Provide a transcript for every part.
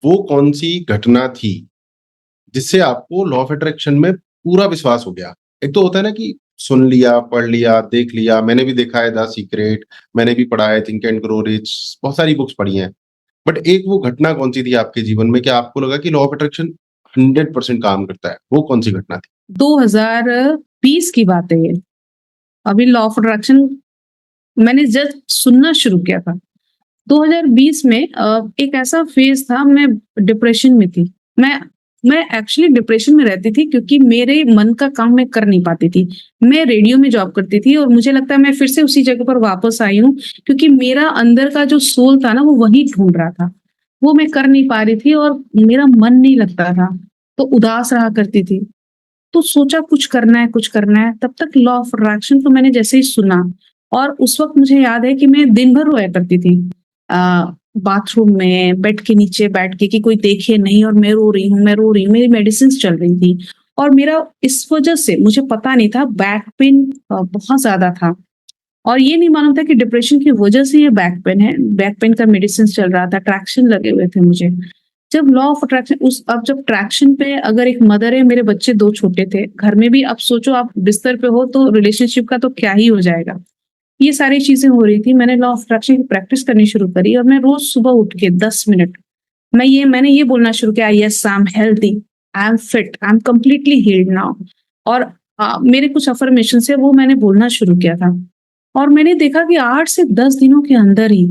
वो कौन सी घटना थी जिससे आपको लॉ ऑफ अट्रैक्शन में पूरा विश्वास हो गया? एक तो होता है ना कि सुन लिया, पढ़ लिया, देख लिया, मैंने भी देखा है द सीक्रेट, मैंने भी पढ़ा है थिंक एंड ग्रो रिच, बहुत सारी बुक्स पढ़ी हैं। बट एक वो घटना कौन-सी थी आपके जीवन में कि आपको लगा कि लॉ ऑफ अट्रैक्शन 100% काम करता है? वो कौन-सी घटना थी? 2020 की बात है ये। अभी लॉ ऑफ अट्रैक्शन मैंने जस्ट सुनना शुरू किया था। 2020 में एक ऐसा फेज़ था, मैं डिप्रेशन में थी। मैं मैं एक्चुअली डिप्रेशन में रहती थी क्योंकि मेरे मन का काम मैं कर नहीं पाती थी। मैं रेडियो में जॉब करती थी और मुझे लगता है मैं फिर से उसी जगह पर वापस आई हूँ क्योंकि मेरा अंदर का जो सोल था ना वो वही ढूँढ रहा था। वो मैं कर नहीं पा रही थी और मेरा मन नहीं लगता था, तो उदास रहा करती थी। तो सोचा कुछ करना है, तब तक लॉ ऑफ अट्रैक्शन को मैंने जैसे ही सुना और उस वक़्त मुझे याद है कि मैं दिन भर रोया करती थी। बाथरूम में बेड के नीचे बैठ के कि कोई देखे नहीं और मैं रो रही हूँ, मेरी मेडिसिन्स चल रही थी और मेरा इस वज़ह से मुझे पता नहीं था बैक पेन बहुत ज़्यादा था और ये नहीं मालूम था कि डिप्रेशन की वज़ह से ये बैक पेन है। बैक पेन का मेडिसिन्स चल रहा था, ट्रैक्शन लगे हुए थे मुझे। जब लॉ ऑफ अट्रैक्शन उस अब जब ट्रैक्शन पे अगर एक मदर है, मेरे बच्चे 2 छोटे थे, घर में भी अब सोचो आप बिस्तर पे हो तो रिलेशनशिप का तो क्या ही हो जाएगा। ये सारी चीज़ें हो रही थी, मैंने लॉ ऑफ अट्रैक्शन की प्रैक्टिस करनी शुरू करी और मैं रोज़ सुबह उठ के 10 मिनट मैंने ये बोलना शुरू किया, yes I am healthy, I am fit, I am completely healed now और मेरे कुछ अफर्मेशंस है वो मैंने बोलना शुरू किया था और मैंने देखा कि 8 से 10 दिनों के अंदर ही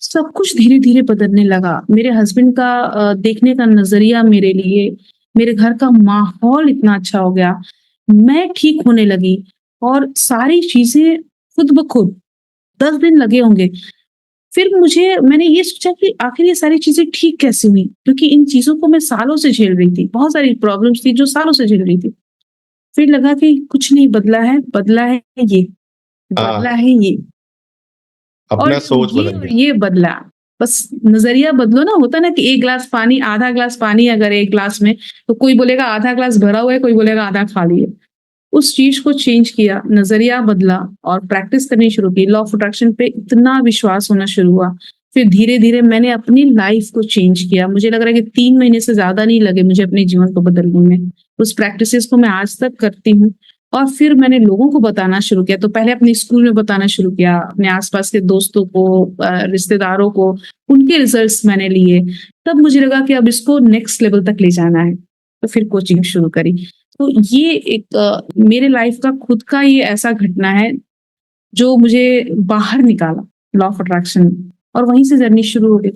सब कुछ धीरे-धीरे बदलने लगा। मेरे हस्बैंड का देखने का नज़रिया मेरे लिए, मेरे घर का माहौल इतना अच्छा हो गया, मैं ठीक होने लगी और सारी चीज़ें खुद ब खुद 10 दिन लगे होंगे। फिर मैंने ये सोचा कि आखिर ये सारी चीज़ें ठीक कैसे हुई? क्योंकि इन चीज़ों को मैं सालों से झेल रही थी। बहुत सारी प्रॉब्लम्स थी जो सालों से झेल रही थी। फिर लगा कि कुछ नहीं बदला है ये, बदला हाँ, है ये और अपना सोच बदल और गया। ये बदला। बस नज़रिया बदलो ना, होता है ना कि 1 ग्लास पानी आधा ग्लास पानी अगर 1 ग्लास में, तो कोई बोलेगा आधा ग्लास भरा हुआ है, कोई बोलेगा आधा खाली है। उस चीज़ को चेंज किया, नज़रिया बदला और प्रैक्टिस करनी शुरू की। लॉ ऑफ अट्रैक्शन पे इतना विश्वास होना शुरू हुआ। फिर धीरे-धीरे मैंने अपनी लाइफ़ को चेंज किया। मुझे लग रहा है कि 3 महीने से ज़्यादा नहीं लगे मुझे अपने जीवन को बदलने में। उस प्रैक्टिसेज़ को मैं आज तक करती हूँ और फिर मैंने लोगों को बताना शुरू किया। तो पहले अपने स्कूल में बताना शुरू किया, अपने आस-पास के दोस्तों को रिश्तेदारों को, उनके रिजल्ट्स मैंने लिए। तब मुझे लगा कि अब इसको नेक्स्ट लेवल तक ले जाना है। तो फिर कोचिंग शुरू करी। तो ये एक मेरे लाइफ का खुद का ये ऐसा घटना है जो मुझे बाहर निकाला लॉ ऑफ अट्रैक्शन और वहीं से जर्नी शुरू हो गई।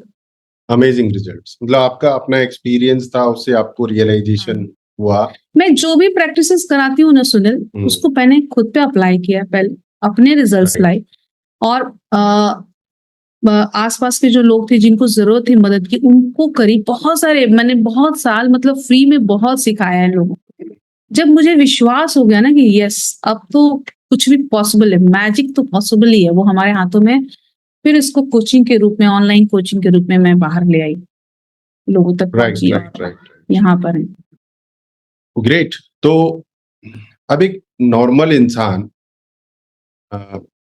अमेजिंग रिजल्ट्स, मतलब आपका अपना एक्सपीरियंस था, उससे आपको हाँ। रियलाइजेशन हुआ। मैं जो भी प्रैक्टिसेस कराती हूँ ना सुनील, उसको मैंने खुद पे अप्लाई किया पहले, अपने रिजल्ट्स राइट। लाए और आस-पास के जो लोग थे जिनको ज़रूरत थी मदद की, उनको करी। बहुत सारे मैंने बहुत साल मतलब फ्री में बहुत सिखाया है लोगों को। जब मुझे विश्वास हो गया ना कि यस अब तो कुछ भी पॉसिबल है, मैजिक तो पॉसिबल ही है, वो हमारे हाथों में है। फिर इसको कोचिंग के रूप में, ऑनलाइन कोचिंग के रूप में मैं बाहर ले आई, लोगों तक राइट, पहुँची राइट, और राइट। यहाँ पर है। ग्रेट। तो अब एक नॉर्मल इंसान अ,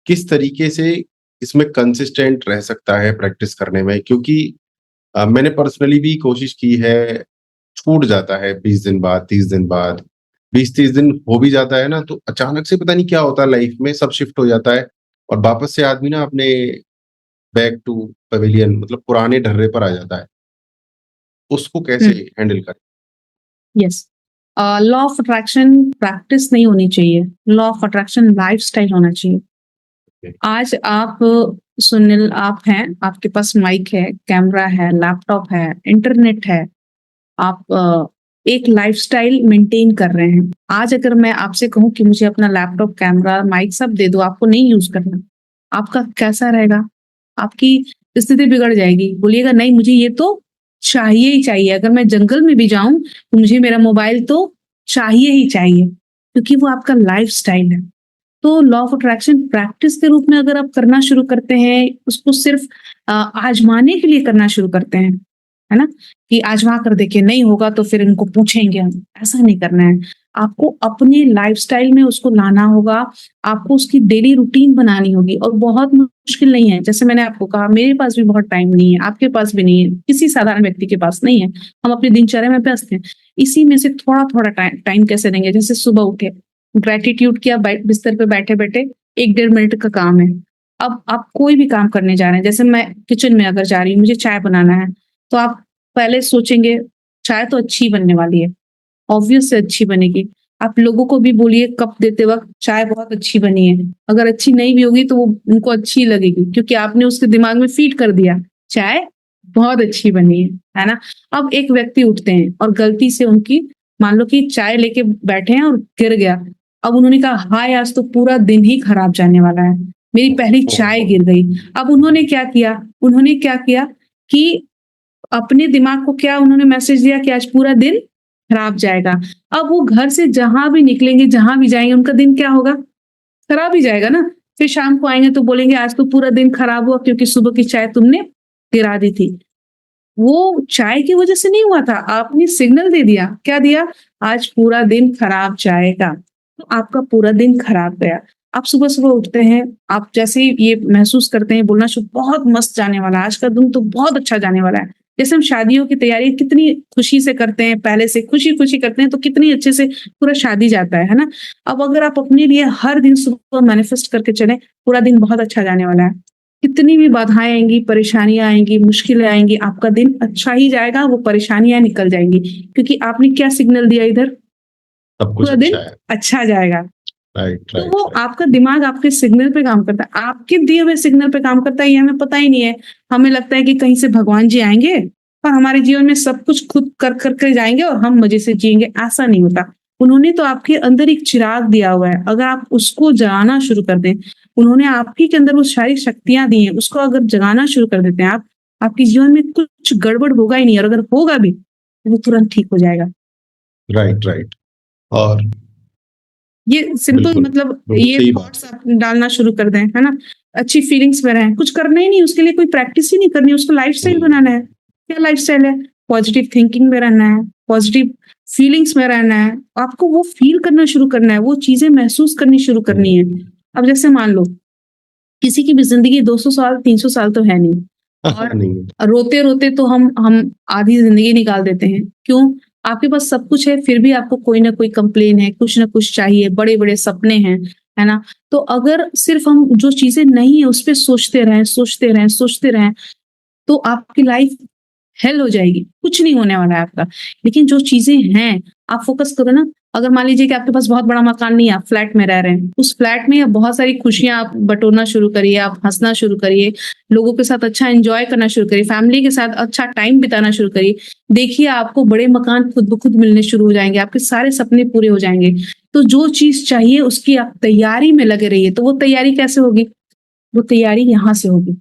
किस तरीके से इसमें कंसिस्टेंट रह सकता है प्रैक्टिस करने में? क्योंकि मैंने पर्सनली भी कोशिश की है, छूट जाता है 20 दिन बाद, 30 दिन बाद, 20-30 दिन हो भी जाता है ना, तो अचानक से पता नहीं क्या होता है लाइफ में, सब शिफ्ट हो जाता है और वापस से आदमी ना अपने बैक टू पवेलियन, मतलब पुराने ढर्रे पर आ जाता है। उसको कैसे हुँ, हैंडल करें? Yes. Law of attraction practice नहीं होनी चाहिए, लॉ ऑफ अट्रैक्शन लाइफ़स्टाइल होना चाहिए। आज आप सुनील आप हैं, आपके पास माइक है, कैमरा है, लैपटॉप है, इंटरनेट है। आप एक लाइफ़स्टाइल मेंटेन कर रहे हैं। आज अगर मैं आपसे कहूँ कि मुझे अपना लैपटॉप, कैमरा, माइक सब दे दो, आपको नहीं यूज़ करना, आपका कैसा रहेगा? आपकी स्थिति बिगड़ जाएगी। बोलिएगा नहीं मुझे ये तो चाहिए ही चाहिए। अगर मैं जंगल में भी जाऊँ, तो मुझे मेरा मोबाइल तो चाहिए ही चाहिए, क्योंकि वो आपका लाइफ़स्टाइल है। तो लॉ ऑफ अट्रैक्शन प्रैक्टिस के रूप में अगर आप करना शुरू करते हैं, उसको सिर्फ़ आज़माने के लिए करना शुरू करते हैं, है ना? कि आज़मा कर देखिए, नहीं होगा तो फिर इनको पूछेंगे हम, ऐसा नहीं करना है। आपको अपने लाइफ़स्टाइल में उसको लाना होगा, आपको उसकी डेली रूटीन बनानी होगी और बहुत मुश्किल नहीं है। जैसे मैंने आपको कहा मेरे पास भी बहुत टाइम नहीं है, आपके पास भी नहीं है, किसी साधारण व्यक्ति के पास नहीं है। हम अपनी दिनचर्या में व्यस्त हैं। इसी में से थोड़ा-थोड़ा टाइम कैसे देंगे? जैसे सुबह उठे, ग्रैटिट्यूड किया बिस्तर पे बैठे-बैठे 1 डेढ़ मिनट का काम है। अब आप कोई भी काम करने जा रहे हैं, जैसे मैं किचन में अगर जा रही हूँ, मुझे चाय बनाना है, तो आप पहले सोचेंगे चाय तो अच्छी बनने वाली है, ऑब्वियस से अच्छी बनेगी। आप लोगों को भी बोलिए कप देते वक़्त चाय बहुत अच्छी बनी है, अगर अच्छी नहीं भी होगी तो वो उनको अच्छी लगेगी क्योंकि आपने उसके दिमाग में फ़ीड कर दिया, चाय बहुत अच्छी बनी है ना? अब एक व्यक्ति उठते हैं और गलती से उनकी मान लो कि चाय लेके बैठे हैं और गिर गया। अब उन्होंने कहा हाय आज तो पूरा दिन ही खराब जाने वाला है, मेरी पहली चाय गिर गई। अब उन्होंने क्या किया कि अपने दिमाग को क्या उन्होंने मैसेज दिया कि आज पूरा दिन खराब जाएगा। अब वो घर से जहाँ भी निकलेंगे, जहाँ भी जाएँगे उनका दिन क्या होगा? खराब ही जाएगा ना। फिर शाम को आएँगे तो बोलेंगे आज तो पूरा दिन खराब हुआ क्योंकि सुबह की चाय तुमने गिरा दी थी। वो चाय की वजह से नहीं हुआ था, आपने सिग्नल दे दिया। क्या दिया? आज पूरा दिन खराब जाएगा, तो आपका पूरा दिन खराब गया। आप सुबह-सुबह उठते हैं, आप जैसे ही ये महसूस करते हैं बोलना शुरू बहुत मस्त जाने वाला है, आज का दिन तो बहुत अच्छा जाने वाला है। जैसे हम शादियों की तैयारी कितनी खुशी से करते हैं, पहले से खुशी-खुशी करते हैं, तो कितनी अच्छे से पूरा शादी जाता है ना? अब अगर आप अपने लिए हर दिन सुबह मैनिफेस्ट करके चलें, पूरा दिन बहुत अच्छा जाने वाला है। कितनी भी बाधाएँ आएँगी, परेशानियाँ आएँगी, मुश्किलें आएँगी, आपका दिन अच्छा ही जाएगा, वो परेशानियाँ निकल जाएँगी। क्योंकि आपने क्या सिग्नल दिया इधर? सब कुछ पूरा दिन अच्छा है। अच्छा जाएगा। राइट, तो राइट, वो राइट। आपका दिमाग आपके सिग्नल पे काम करता है। आपके दिए हुए सिग्नल पे काम करता है ये हमें पता ही नहीं है। हमें लगता है कि कहीं से भगवान जी आएँगे और हमारे जीवन में सब कुछ खुद कर के जाएँगे और हम मज़े से जिएँगे, ऐसा नहीं होता। उन्होंने तो आपके अंदर एक चिराग दिया हुआ है, अगर आप उसको जलाना शुरू कर दें, उन्होंने आपही के अंदर वो सारी शक्तियाँ दी हैं, उसको अगर जगाना शुरू कर देते हैं आप, आपके जीवन में कुछ गड़बड़ होगा ही नहीं और अगर होगा भी, तो वो तुरंत ठीक हो जाएगा। Right, right. और ये सिंपल बिल्कुल, मतलब बिल्कुल ये सही बात थॉट्स है। आप डालना शुरू कर दें, है ना? अच्छी फीलिंग्स में रहें, कुछ करना ही नहीं, उसके लिए कोई प्रैक्टिस ही नहीं करनी, उसको लाइफ़स्टाइल हुँ, बनाना है। क्या लाइफ़स्टाइल है? पॉजिटिव थिंकिंग में रहना है, पॉजिटिव फीलिंग्स में रहना है, आपको वो फ़ील करना शुरू करना है, वो चीज़ें महसूस करनी शुरू हुँ। करनी है। अब जैसे मान लो, किसी की भी ज़िंदगी 200 साल, 300 साल तो है नहीं और नहीं है। रोते-रोते तो हम आधी ज़िंदगी निकाल देते हैं। क्यों? आपके पास सब कुछ है, फिर भी आपको कोई न कोई कंप्लेन है, कुछ न कुछ चाहिए, बड़े-बड़े सपने हैं, है ना? तो अगर सिर्फ़ हम जो चीज़ें नहीं है, उस पे सोचते रहें, तो आपकी लाइफ़ हेल हो जाएगी, कुछ नहीं होने वाला है आपका। लेकिन जो चीज़ें हैं, आप फ़ोकस करो ना, अगर मान लीजिए कि आपके पास बहुत बड़ा मकान नहीं है, आप फ्लैट में रह रहे हैं, उस फ्लैट में आप बहुत सारी खुशियाँ आप बटोरना शुरू करिए, आप हँसना शुरू करिए, लोगों के साथ अच्छा एन्जॉय करना शुरू करिए, फैमिली के साथ अच्छा टाइम बिताना शुरू करिए। देखिए आपको बड़े मकान खुद ब खुद मिलने शुरू हो जाएँगे, आपके सारे सपने पूरे हो जाएँगे। तो जो चीज़ चाहिए उसकी आप तैयारी में लगे रहिए, तो वो तैयारी कैसे होगी? वो तैयारी यहाँ से होगी।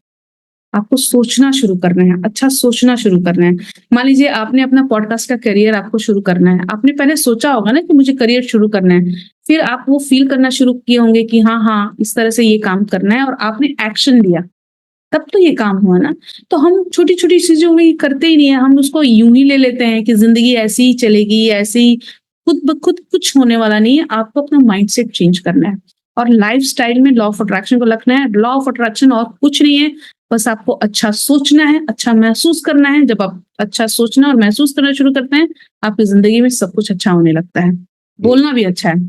आपको सोचना शुरू करना है, अच्छा सोचना शुरू करना है। मान लीजिए आपने अपना पॉडकास्ट का करियर आपको शुरू करना है। आपने पहले सोचा होगा ना कि मुझे करियर शुरू करना है। फिर आप वो फ़ील करना शुरू किए होंगे कि हाँ, हाँ, इस तरह से ये काम करना है और आपने एक्शन लिया। तब तो ये काम हुआ ना। तो हम छोटी-छोटी चीज़ों में ये करते ही नहीं है। हम उसको यूँ ही ले लेते हैं कि ज़िंदगी ऐसे ही चलेगी, ऐसे ही खुद ब खुद कुछ होने वाला नहीं है। आपको अपना माइंडसेट चेंज करना है और लाइफ़स्टाइल में लॉ ऑफ अट्रैक्शन को रखना है। लॉ ऑफ अट्रैक्शन और कुछ नहीं है, बस आपको अच्छा सोचना है, अच्छा महसूस करना है। जब आप अच्छा सोचना और महसूस करना शुरू करते हैं, आपकी ज़िंदगी में सब कुछ अच्छा होने लगता है। हुँ। बोलना भी अच्छा है।